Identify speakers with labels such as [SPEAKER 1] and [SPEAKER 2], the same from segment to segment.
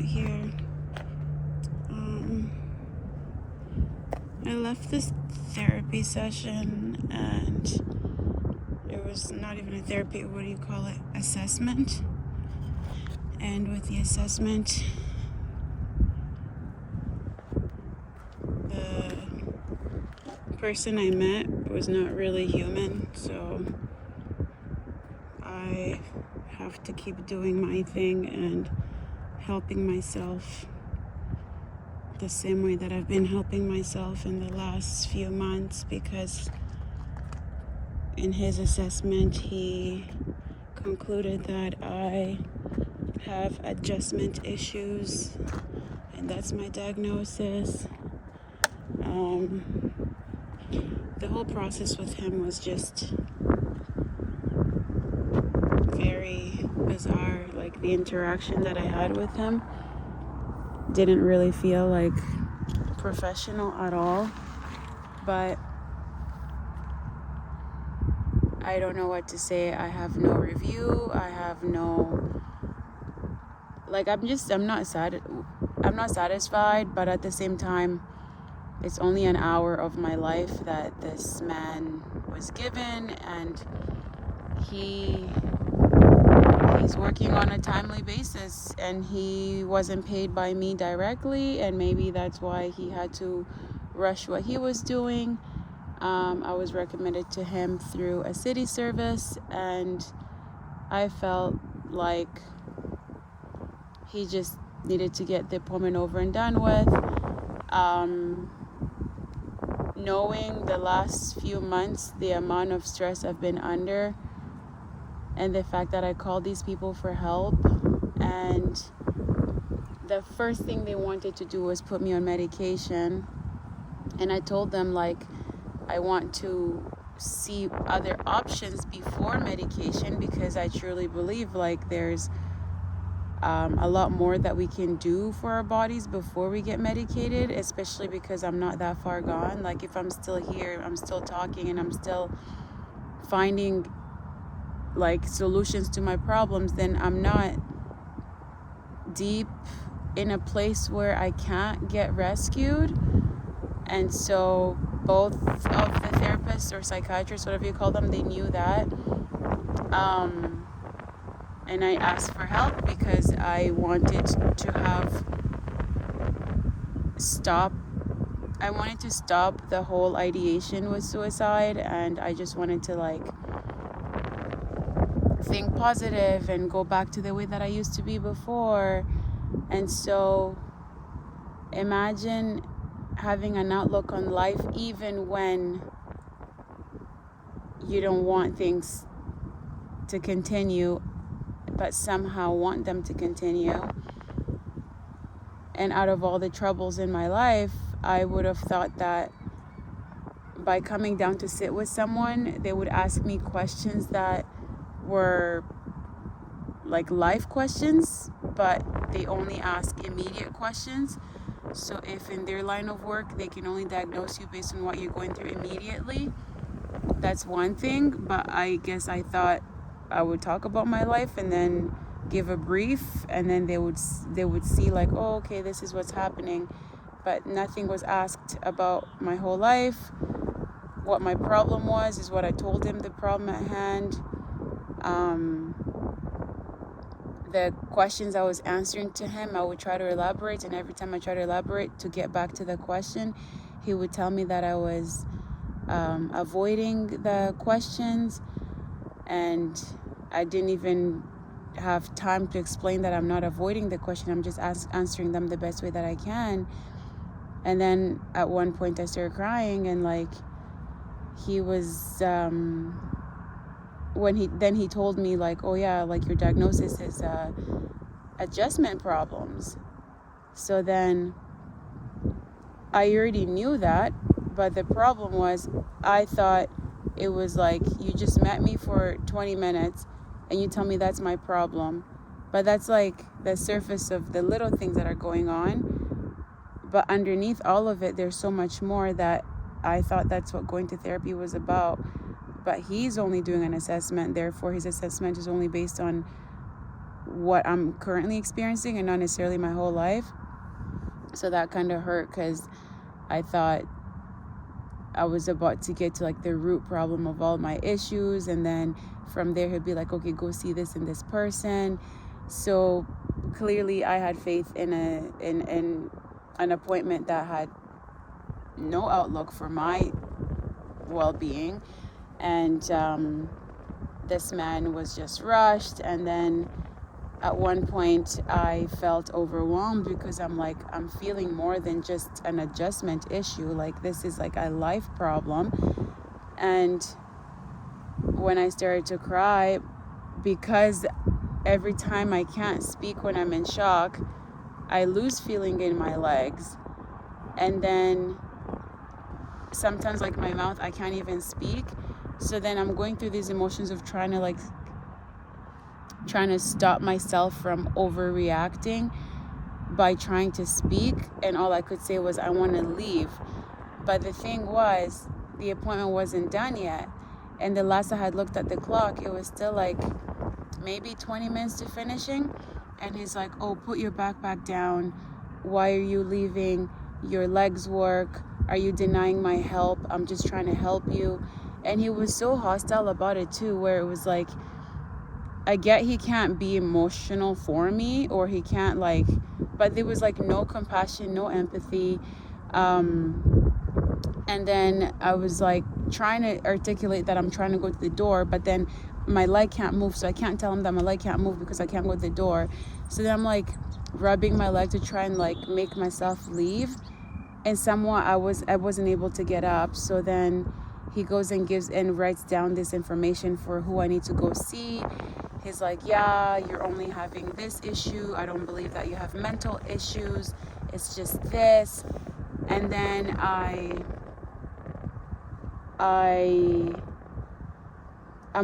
[SPEAKER 1] here. I left this therapy session and it was not even a therapy, what do you call it? Assessment. And with the assessment, the person I met was not really human, so I have to keep doing my thing and helping myself the same way that I've been helping myself in the last few months, because in his assessment he concluded that I have adjustment issues, and that's my diagnosis. The whole process with him was just very bizarre. Like, the interaction that I had with him didn't really feel like professional at all, but I don't know what to say. I have no review. I have no, like, I'm not satisfied, but at the same time, it's only an hour of my life that this man was given, and he's working on a timely basis, and he wasn't paid by me directly, and maybe that's why he had to rush what he was doing. I was recommended to him through a city service, and I felt like he just needed to get the appointment over and done with. Knowing the last few months, the amount of stress I've been under, and the fact that I called these people for help, and the first thing they wanted to do was put me on medication, and I told them, like, I want to see other options before medication, because I truly believe like there's a lot more that we can do for our bodies before we get medicated, especially because I'm not that far gone. Like, if I'm still here, I'm still talking, and I'm still finding like solutions to my problems, then I'm not deep in a place where I can't get rescued. And so both of the therapists or psychiatrists, whatever you call them, they knew that. And I asked for help because I wanted to stop the whole ideation with suicide, and I just wanted to like think positive and go back to the way that I used to be before. And so imagine having an outlook on life even when you don't want things to continue, but somehow want them to continue. And out of all the troubles in my life, I would have thought that by coming down to sit with someone, they would ask me questions that were like life questions, but they only ask immediate questions. So if in their line of work they can only diagnose you based on what you're going through immediately, that's one thing. But I guess I thought I would talk about my life and then give a brief, and then they would see like, oh, okay, this is what's happening. But nothing was asked about my whole life. What my problem was is what I told him, the problem at hand. The questions I was answering to him, I would try to elaborate, and every time I try to elaborate to get back to the question, he would tell me that I was avoiding the questions, and I didn't even have time to explain that I'm not avoiding the question. I'm just answering them the best way that I can. And then at one point I started crying, and like he was when he told me like, oh yeah, like your diagnosis is adjustment problems. So then I already knew that, but the problem was I thought it was like, you just met me for 20 minutes and you tell me that's my problem. But that's like the surface of the little things that are going on. But underneath all of it, there's so much more that I thought that's what going to therapy was about. But he's only doing an assessment, therefore his assessment is only based on what I'm currently experiencing and not necessarily my whole life. So that kind of hurt, because I thought I was about to get to like the root problem of all my issues, and then from there he'd be like, okay, go see this and this person. So clearly I had faith in an appointment that had no outlook for my well-being, and this man was just rushed. And then at one point I felt overwhelmed, because I'm like, I'm feeling more than just an adjustment issue. Like, this is like a life problem. And when I started to cry, because every time I can't speak when I'm in shock, I lose feeling in my legs. And then sometimes, like, my mouth, I can't even speak. So then I'm going through these emotions of trying to stop myself from overreacting by trying to speak, and all I could say was, I want to leave. But the thing was, the appointment wasn't done yet, and the last I had looked at the clock, it was still like maybe 20 minutes to finishing. And he's like, oh, put your backpack down. Why are you leaving? Your legs work. Are you denying my help? I'm just trying to help you. And he was so hostile about it too, where it was like, I get he can't be emotional for me, or he can't like, but there was like no compassion, no empathy. And then I was like trying to articulate that I'm trying to go to the door, but then my leg can't move, so I can't tell him that my leg can't move because I can't go to the door. So then I'm like rubbing my leg to try and like make myself leave, and somewhat I wasn't able to get up. So then he goes and gives and writes down this information for who I need to go see. He's like, yeah, you're only having this issue. I don't believe that you have mental issues. It's just this. And then I'm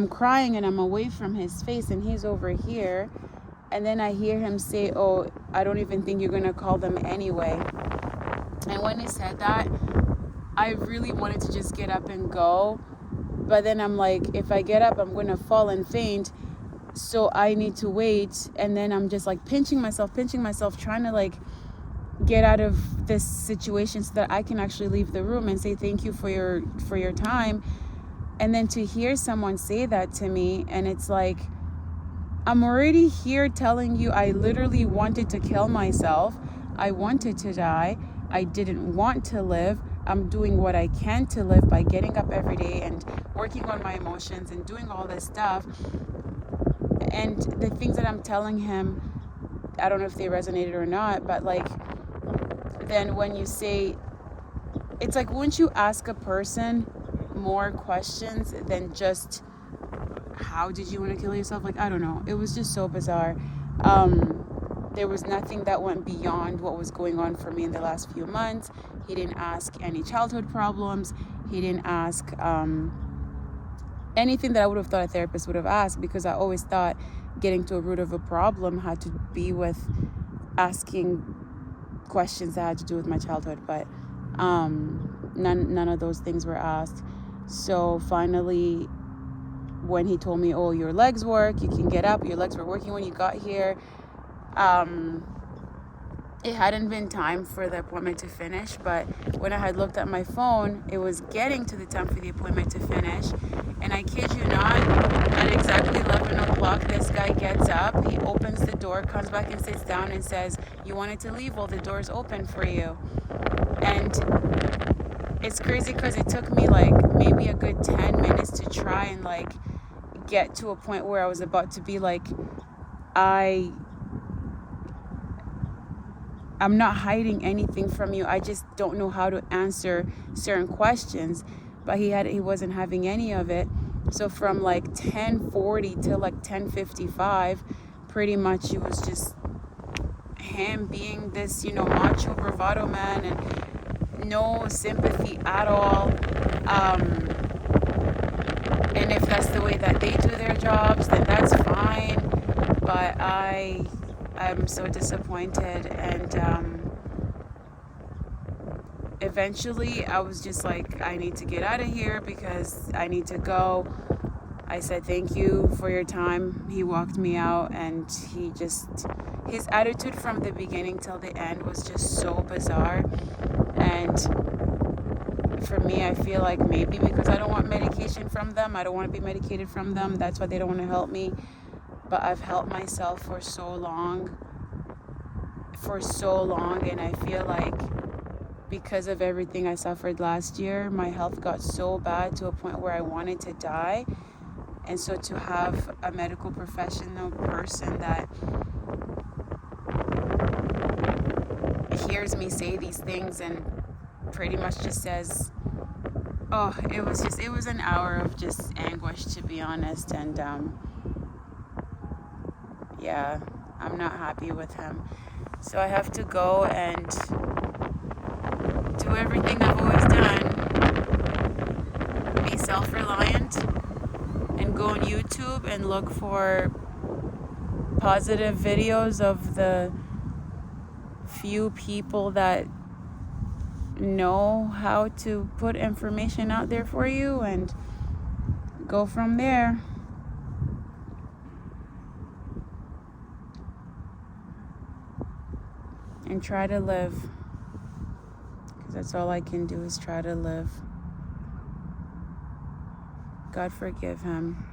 [SPEAKER 1] crying, and I'm away from his face, and he's over here. And then I hear him say, oh, I don't even think you're going to call them anyway. And when he said that, I really wanted to just get up and go. But then I'm like, if I get up, I'm going to fall and faint. So I need to wait. And then I'm just like pinching myself, trying to like get out of this situation so that I can actually leave the room and say thank you for your time. And then to hear someone say that to me, and it's like, I'm already here telling you I literally wanted to kill myself. I wanted to die. I didn't want to live. I'm doing what I can to live by getting up every day and working on my emotions and doing all this stuff. And the things that I'm telling him, I don't know if they resonated or not, but like, then when you say, it's like, wouldn't you ask a person more questions than just, how did you want to kill yourself? Like, I don't know. It was just so bizarre. There was nothing that went beyond what was going on for me in the last few months. He didn't ask any childhood problems. He didn't ask anything that I would have thought a therapist would have asked, because I always thought getting to a root of a problem had to be with asking questions that had to do with my childhood. But none of those things were asked. So finally, when he told me, oh, your legs work, you can get up, your legs were working when you got here, it hadn't been time for the appointment to finish, but when I had looked at my phone, it was getting to the time for the appointment to finish. And I kid you not, at exactly 11 o'clock, this guy gets up, he opens the door, comes back and sits down and says, you wanted to leave? Well, the door's open for you. And it's crazy because it took me like maybe a good 10 minutes to try and like get to a point where I was about to be like, I'm not hiding anything from you. I just don't know how to answer certain questions. But he wasn't having any of it. So from like 10:40 till like 10:55, pretty much it was just him being this, macho bravado man, and no sympathy at all. And if that's the way that they do their jobs, then that's fine. But I'm so disappointed, and eventually I was just like, I need to get out of here because I need to go. I said, thank you for your time. He walked me out, and his attitude from the beginning till the end was just so bizarre. And for me, I feel like maybe because I don't want medication from them, I don't want to be medicated from them, that's why they don't want to help me. But I've helped myself for so long, and I feel like because of everything I suffered last year, my health got so bad to a point where I wanted to die. And so to have a medical professional person that hears me say these things and pretty much just says, oh, it was an hour of just anguish, to be honest. And yeah, I'm not happy with him. So I have to go and do everything I've always done. Be self-reliant and go on YouTube and look for positive videos of the few people that know how to put information out there for you and go from there. And try to live. Because that's all I can do is try to live. God forgive him.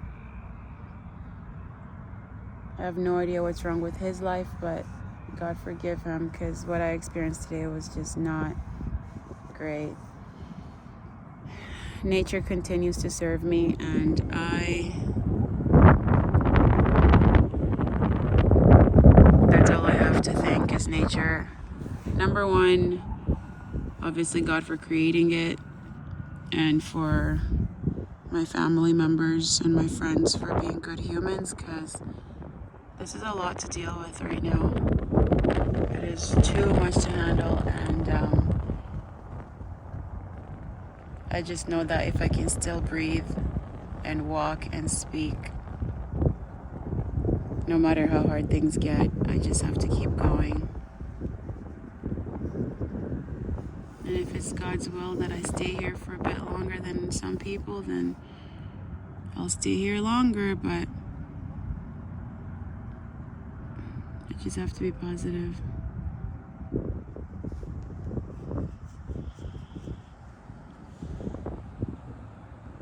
[SPEAKER 1] I have no idea what's wrong with his life, but God forgive him, because what I experienced today was just not great. Nature continues to serve me, and that's all I have to thank is nature. Number one, obviously God for creating it, and for my family members and my friends for being good humans, because this is a lot to deal with right now. It is too much to handle, and I just know that if I can still breathe and walk and speak, no matter how hard things get, I just have to keep going. And if it's God's will that I stay here for a bit longer than some people, then I'll stay here longer, but I just have to be positive.